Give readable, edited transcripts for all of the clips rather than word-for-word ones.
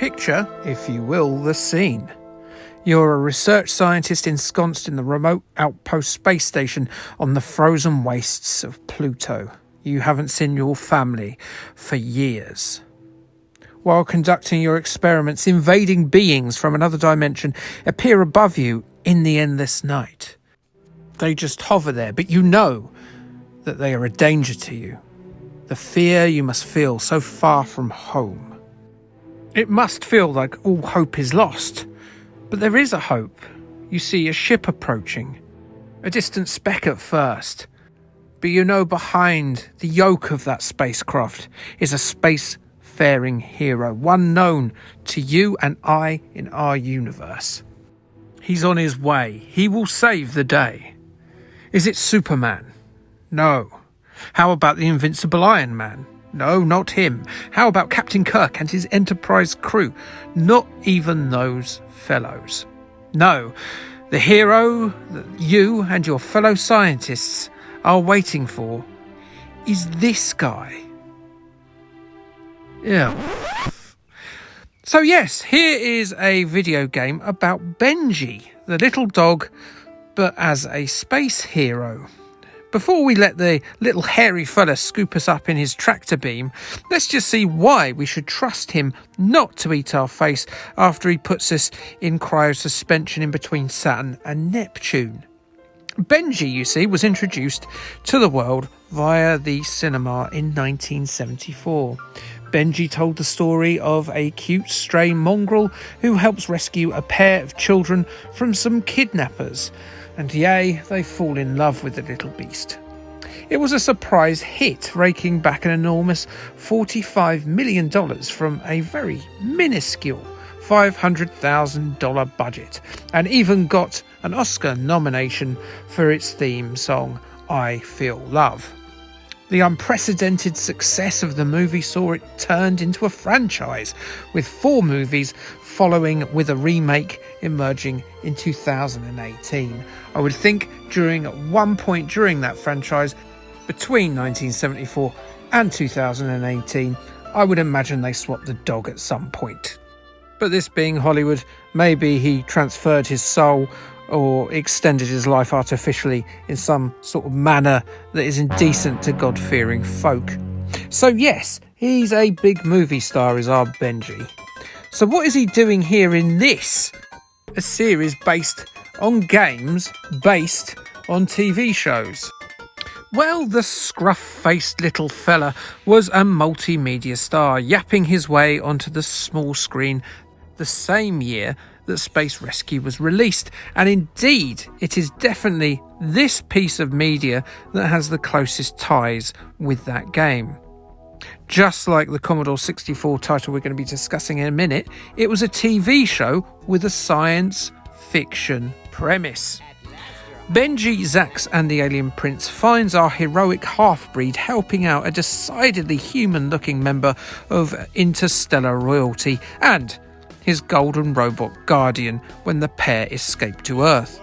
Picture, if you will, the scene. You're a research scientist ensconced in the remote outpost space station on the frozen wastes of Pluto. You haven't seen your family for years. While conducting your experiments, invading beings from another dimension appear above you in the endless night. They just hover there, but you know that they are a danger to you. The fear you must feel so far from home. It must feel like all hope is lost. But there is a hope. You see a ship approaching. A distant speck at first. But you know behind the yoke of that spacecraft is a space-faring hero. One known to you and I in our universe. He's on his way. He will save the day. Is it Superman? No. How about the invincible Iron Man? No, not him. How about Captain Kirk and his Enterprise crew? Not even those fellows. No, the hero that you and your fellow scientists are waiting for is this guy. Yeah. So yes, here is a video game about Benji, the little dog, but as a space hero. Before we let the little hairy fella scoop us up in his tractor beam, let's just see why we should trust him not to eat our face after he puts us in cryosuspension in between Saturn and Neptune. Benji, you see, was introduced to the world via the cinema in 1974. Benji told the story of a cute stray mongrel who helps rescue a pair of children from some kidnappers. And yay, they fall in love with the little beast. It was a surprise hit, raking back an enormous $45 million from a very minuscule $500,000 budget, and even got an Oscar nomination for its theme song, I Feel Love. The unprecedented success of the movie saw it turned into a franchise, with 4 movies following, with a remake emerging in 2018. I would think during one point during that franchise, between 1974 and 2018, I would imagine they swapped the dog at some point. But this being Hollywood, maybe he transferred his soul or extended his life artificially in some sort of manner that is indecent to God-fearing folk. So yes, he's a big movie star, is our Benji. So what is he doing here in this? A series based on games, based on TV shows. Well, the scruff-faced little fella was a multimedia star, yapping his way onto the small screen the same year that Space Rescue was released. And indeed, it is definitely this piece of media that has the closest ties with that game. Just like the Commodore 64 title we're going to be discussing in a minute, it was a TV show with a science fiction premise. Benji, Zax and the Alien Prince finds our heroic half-breed helping out a decidedly human-looking member of interstellar royalty and his golden robot guardian when the pair escape to Earth.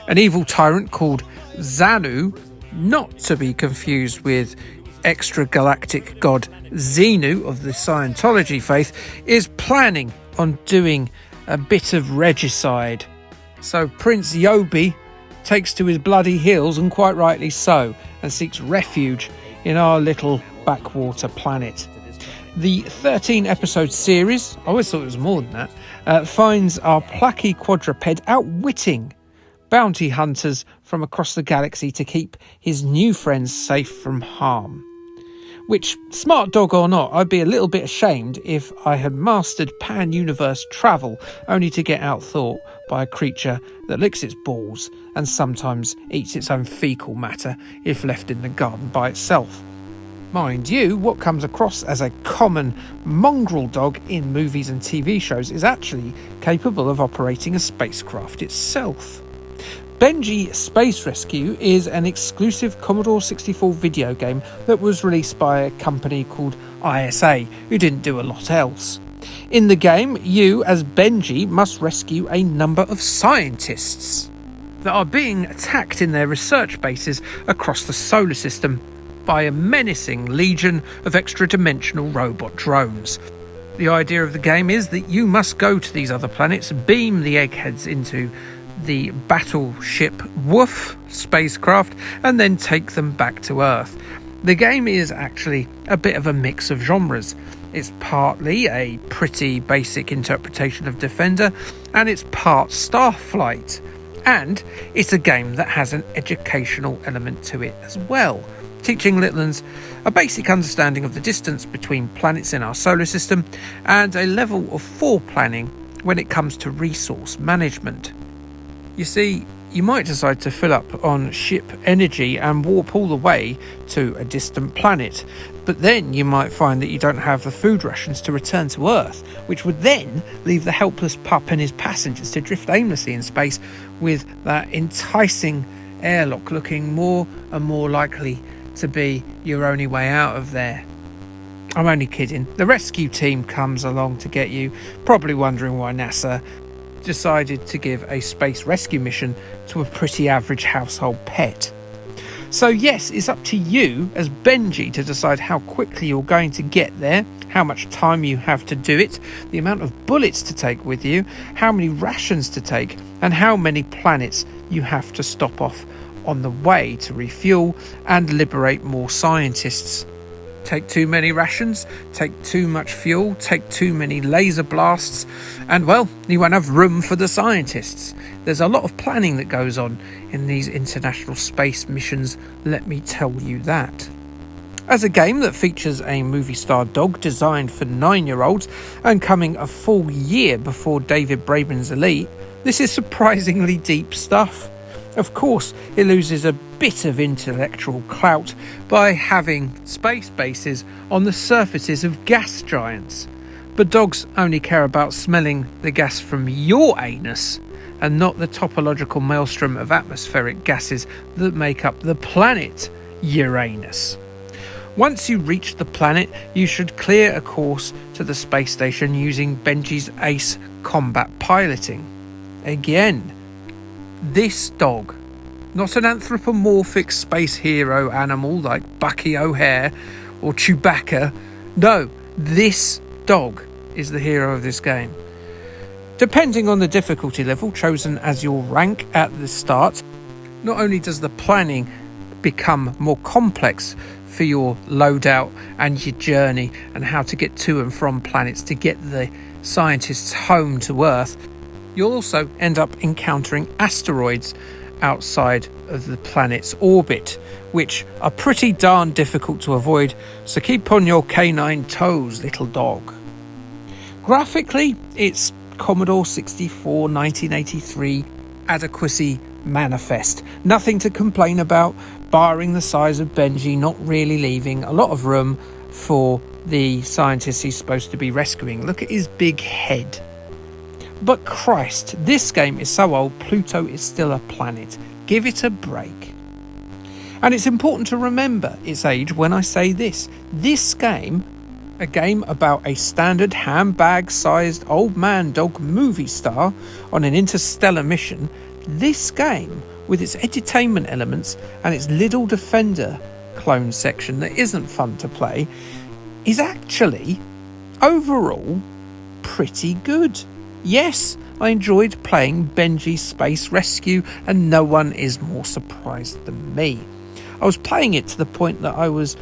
An evil tyrant called Xanu, not to be confused with extragalactic god Xenu of the Scientology faith, is planning on doing a bit of regicide. So Prince Yobi takes to his bloody heels, and quite rightly so, and seeks refuge in our little backwater planet. The 13-episode series, I always thought it was more than that, finds our plucky quadruped outwitting bounty hunters from across the galaxy to keep his new friends safe from harm. Which, smart dog or not, I'd be a little bit ashamed if I had mastered pan-universe travel only to get outthought by a creature that licks its balls and sometimes eats its own fecal matter if left in the garden by itself. Mind you, what comes across as a common mongrel dog in movies and TV shows is actually capable of operating a spacecraft itself. Benji Space Rescue is an exclusive Commodore 64 video game that was released by a company called ISA, who didn't do a lot else. In the game, you, as Benji, must rescue a number of scientists that are being attacked in their research bases across the solar system by a menacing legion of extra-dimensional robot drones. The idea of the game is that you must go to these other planets, beam the eggheads into the battleship Woof spacecraft, and then take them back to Earth. The game is actually a bit of a mix of genres. It's partly a pretty basic interpretation of Defender, and it's part Starflight. And it's a game that has an educational element to it as well, teaching little uns a basic understanding of the distance between planets in our solar system and a level of foreplanning when it comes to resource management. You see, you might decide to fill up on ship energy and warp all the way to a distant planet, but then you might find that you don't have the food rations to return to Earth, which would then leave the helpless pup and his passengers to drift aimlessly in space, with that enticing airlock looking more and more likely to be your only way out of there. I'm only kidding. The rescue team comes along to get you, probably wondering why NASA decided to give a space rescue mission to a pretty average household pet. So yes, it's up to you as Benji to decide how quickly you're going to get there, how much time you have to do it, the amount of bullets to take with you, how many rations to take, and how many planets you have to stop off on the way to refuel and liberate more scientists. Take too many rations, take too much fuel, take too many laser blasts, and well, you won't have room for the scientists. There's a lot of planning that goes on in these international space missions, let me tell you that. As a game that features a movie star dog designed for 9-year-olds and coming a full year before David Braben's Elite, this is surprisingly deep stuff. Of course, it loses a bit of intellectual clout by having space bases on the surfaces of gas giants. But dogs only care about smelling the gas from your anus and not the topological maelstrom of atmospheric gases that make up the planet Uranus. Once you reach the planet, you should clear a course to the space station using Benji's ace combat piloting. Again, this dog, not an anthropomorphic space hero animal like Bucky O'Hare or Chewbacca. No, this dog is the hero of this game. Depending on the difficulty level chosen as your rank at the start, not only does the planning become more complex for your loadout and your journey and how to get to and from planets to get the scientists home to Earth, you'll also end up encountering asteroids outside of the planet's orbit, which are pretty darn difficult to avoid, so keep on your canine toes, little dog. Graphically, it's Commodore 64 1983 adequacy manifest. Nothing to complain about, barring the size of Benji not really leaving a lot of room for the scientists he's supposed to be rescuing. Look at his big head. But Christ, this game is so old, Pluto is still a planet. Give it a break. And it's important to remember its age when I say this. This game, a game about a standard handbag-sized old man dog movie star on an interstellar mission, this game, with its edutainment elements and its little Defender clone section that isn't fun to play, is actually, overall, pretty good. Yes, I enjoyed playing Benji Space Rescue, and no one is more surprised than me. I was playing it to the point that I was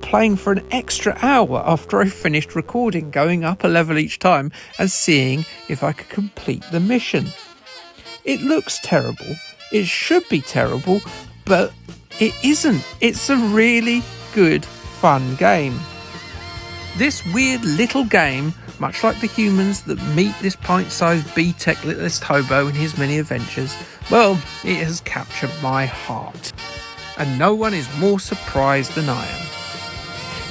playing for an extra hour after I finished recording, going up a level each time and seeing if I could complete the mission. It looks terrible, it should be terrible, but it isn't. It's a really good, fun game. This weird little game, much like the humans that meet this pint-sized B-Tech littlest hobo in his many adventures, well, it has captured my heart. And no one is more surprised than I am.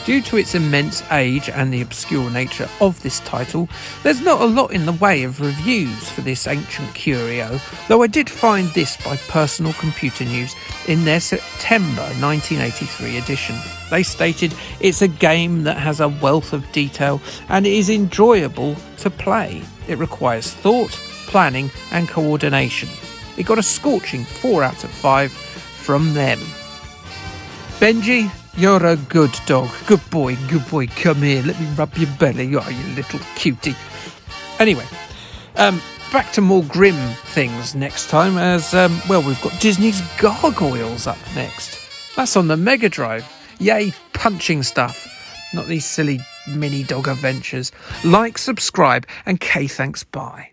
Due to its immense age and the obscure nature of this title, there's not a lot in the way of reviews for this ancient curio, though I did find this by Personal Computer News in their September 1983 edition. They stated it's a game that has a wealth of detail and it is enjoyable to play. It requires thought, planning and coordination. It got a scorching 4 out of 5 from them. Benji, You're a good dog. Good boy, come here. Let me rub your belly. Oh, you little cutie. Anyway, back to more grim things next time as, we've got Disney's Gargoyles up next. That's on the Mega Drive. Yay, punching stuff. Not these silly mini dog adventures. Like, subscribe, and thanks, bye.